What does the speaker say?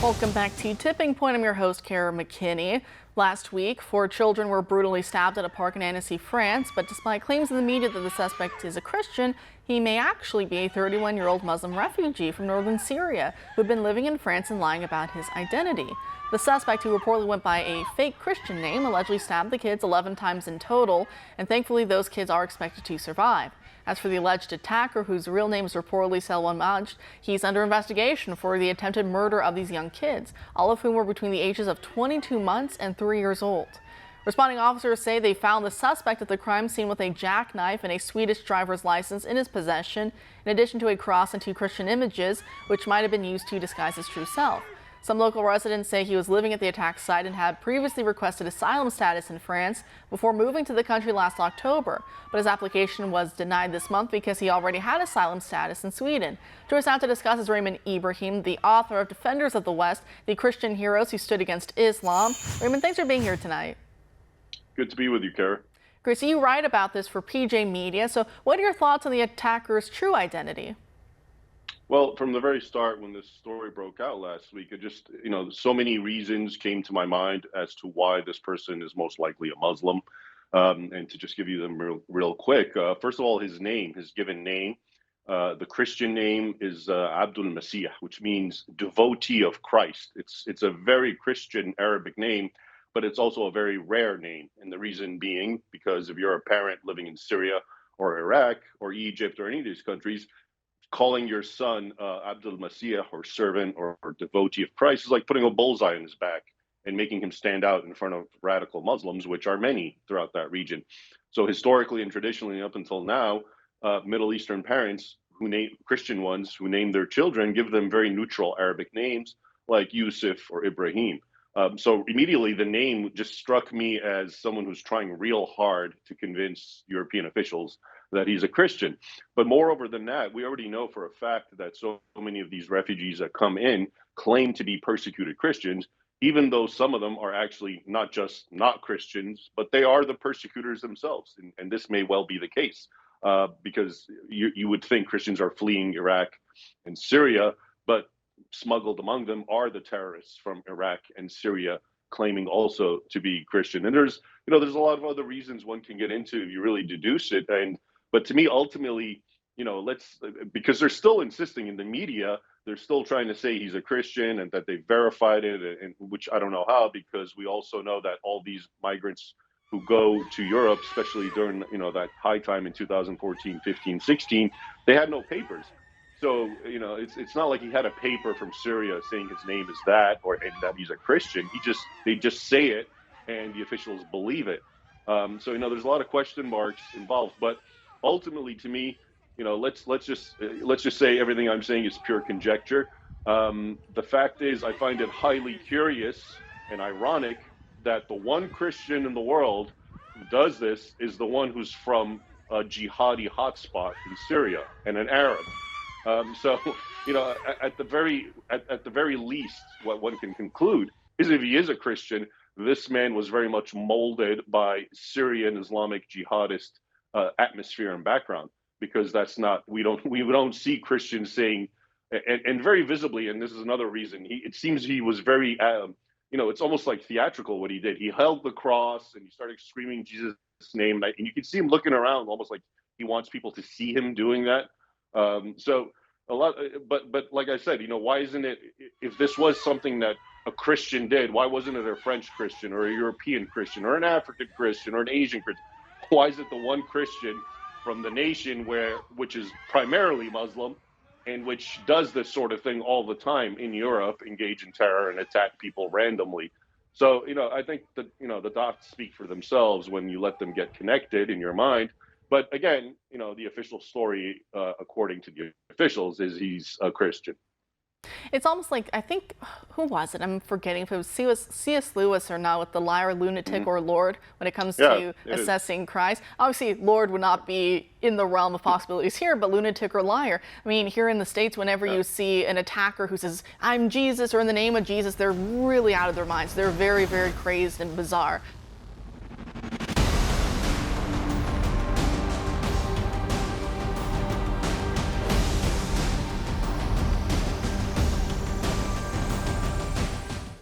Welcome back to Tipping Point. I'm your host, Kara McKinney. Last week, 4 children were brutally stabbed at a park in Annecy, France, but despite claims in the media that the suspect is a Christian, he may actually be a 31-year-old Muslim refugee from northern Syria who had been living in France and lying about his identity. The suspect, who reportedly went by a fake Christian name, allegedly stabbed the kids 11 times in total, and thankfully those kids are expected to survive. As for the alleged attacker, whose real name is reportedly Selwan Majd, he's under investigation for the attempted murder of these young kids, all of whom were between the ages of 22 months and 3 years old. Responding officers say they found the suspect at the crime scene with a jackknife and a Swedish driver's license in his possession, in addition to a cross and 2 Christian images, which might have been used to disguise his true self. Some local residents say he was living at the attack site and had previously requested asylum status in France before moving to the country last October. But his application was denied this month because he already had asylum status in Sweden. Join us now to discuss is Raymond Ibrahim, the author of Defenders of the West, the Christian heroes who stood against Islam. Raymond, thanks for being here tonight. Good to be with you, Kara. Great. So you write about this for PJ Media. So what are your thoughts on the attacker's true identity? Well, from the very start, when this story broke out last week, it just, so many reasons came to my mind as to why this person is most likely a Muslim. And to just give you them real quick, first of all, his name, his given name, the Christian name is Abdul Masih, which means devotee of Christ. It's a very Christian Arabic name, but it's also a very rare name. And the reason being, because if you're a parent living in Syria or Iraq or Egypt or any of these countries, calling your son Abdul Masih, or servant or devotee of Christ, is like putting a bullseye in his back and making him stand out in front of radical Muslims, which are many throughout that region. So historically and traditionally up until now, Middle Eastern parents who name Christian ones who name their children give them very neutral Arabic names like Yusuf or Ibrahim. So immediately the name just struck me as someone who's trying real hard to convince European officials that he's a Christian. But moreover than that, we already know for a fact that so many of these refugees that come in claim to be persecuted Christians, even though some of them are actually not just not Christians, but they are the persecutors themselves. And this may well be the case because you would think Christians are fleeing Iraq and Syria, but smuggled among them are the terrorists from Iraq and Syria, claiming also to be Christian. And there's a lot of other reasons one can get into if you really deduce it. But to me, ultimately, because they're still insisting in the media, they're still trying to say he's a Christian and that they verified it, and which I don't know how, because we also know that all these migrants who go to Europe, especially during that high time in 2014, 15, 16, they had no papers. So, it's not like he had a paper from Syria saying his name is that and that he's a Christian. They just say it and the officials believe it. So, there's a lot of question marks involved. But ultimately, to me, let's just say everything I'm saying is pure conjecture. The fact is, I find it highly curious and ironic that the one Christian in the world who does this is the one who's from a jihadi hotspot in Syria and an Arab. So, at the very least, what one can conclude is if he is a Christian, this man was very much molded by Syrian Islamic jihadist atmosphere and background, because we don't see Christians saying, and very visibly, and this is another reason, it seems he was very, it's almost like theatrical what he did. He held the cross and he started screaming Jesus' name, and you can see him looking around almost like he wants people to see him doing that. So a lot, but like I said, why isn't it, if this was something that a Christian did, why wasn't it a French Christian or a European Christian or an African Christian or an Asian Christian? Why is it the one Christian from the nation which is primarily Muslim and which does this sort of thing all the time in Europe, engage in terror and attack people randomly? So, I think that, the dots speak for themselves when you let them get connected in your mind. But again, the official story, according to the officials, is he's a Christian. It's almost like, I think, who was it? I'm forgetting if it was C.S. Lewis or not, with the liar, lunatic, or Lord when it comes to assessing Christ. Obviously, Lord would not be in the realm of possibilities here, but lunatic or liar. I mean, here in the States, whenever you see an attacker who says, I'm Jesus, or in the name of Jesus, they're really out of their minds. They're very, very crazed and bizarre.